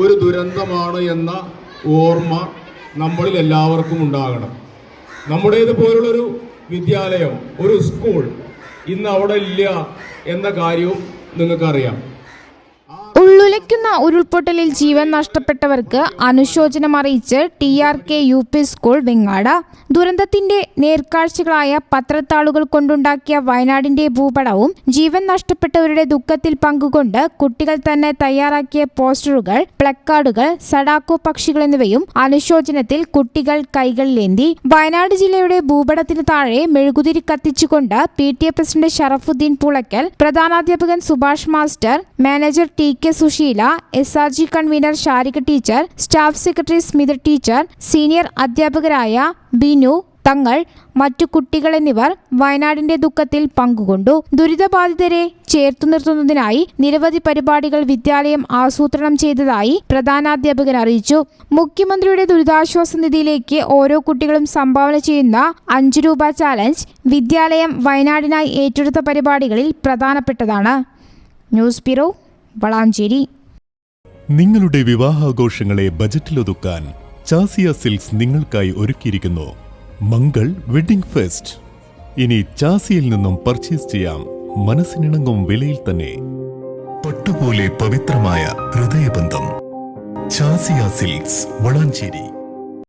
ഒരു ദുരന്തമാണ് എന്ന ഓർമ്മ നമ്മളിൽ എല്ലാവർക്കും ഉണ്ടാകണം. നമ്മുടേതുപോലുള്ളൊരു വിദ്യാലയം, ഒരു സ്കൂൾ ഇന്ന് അവിടെ ഇല്ല എന്ന കാര്യവും നിങ്ങൾക്കറിയാം. ഉള്ളുലയ്ക്കുന്ന ഉരുൾപൊട്ടലിൽ ജീവൻ നഷ്ടപ്പെട്ടവർക്ക് അനുശോചനം അറിയിച്ച് TRK UP സ്കൂൾ വെങ്ങാട്. ദുരന്തത്തിന്റെ നേർക്കാഴ്ചകളായ പത്രത്താളുകൾ കൊണ്ടുണ്ടാക്കിയ വയനാടിന്റെ ഭൂപടവും ജീവൻ നഷ്ടപ്പെട്ടവരുടെ ദുഃഖത്തിൽ പങ്കുകൊണ്ട് കുട്ടികൾ തന്നെ തയ്യാറാക്കിയ പോസ്റ്ററുകൾ, പ്ലക്കാർഡുകൾ, സഡാക്കോ പക്ഷികൾ എന്നിവയും അനുശോചനത്തിൽ കുട്ടികൾ കൈകളിലേന്തി. വയനാട് ജില്ലയുടെ ഭൂപടത്തിന് താഴെ മെഴുകുതിരി കത്തിച്ചുകൊണ്ട് PTA പ്രസിഡന്റ് ഷറഫുദ്ദീൻ പുളയ്ക്കൽ, പ്രധാനാധ്യാപകൻ Subhash master, manager TK Susheela, SRG convener Sharika teacher, staff secretary Smitha teacher, senior അധ്യാപകരായ ബിനു തങ്ങൾ, മറ്റു കുട്ടികൾ എന്നിവർ വയനാടിന്റെ ദുഃഖത്തിൽ പങ്കുകൊണ്ടു. ദുരിതബാധിതരെ ചേർത്തു നിർത്തുന്നതിനായി നിരവധി പരിപാടികൾ വിദ്യാലയം ആസൂത്രണം ചെയ്തതായി പ്രധാനാധ്യാപകൻ അറിയിച്ചു. മുഖ്യമന്ത്രിയുടെ ദുരിതാശ്വാസ നിധിയിലേക്ക് ഓരോ കുട്ടികളും സംഭാവന ചെയ്യുന്ന 5 രൂപ ചാലഞ്ച് വിദ്യാലയം വയനാടിനായി ഏറ്റെടുത്ത പരിപാടികളിൽ പ്രധാനപ്പെട്ടതാണ്. News bureau, Valanchery. നിങ്ങളുടെ വിവാഹാഘോഷങ്ങളെ ബജറ്റിലൊതുക്കാൻ ചാസിയ സിൽക്സ് നിങ്ങൾക്കായി ഒരുക്കിയിരിക്കുന്നു മംഗൾ വെഡിംഗ് ഫെസ്റ്റ്. ഇനി ചാസിയിൽ നിന്നും പർച്ചേസ് ചെയ്യാം മനസ്സിനിണങ്ങും വിലയിൽ തന്നെ. പട്ടുപോലെ പവിത്രമായ ഹൃദയബന്ധം. ചാസിയ സിൽക്സ്, വളാഞ്ചേരി.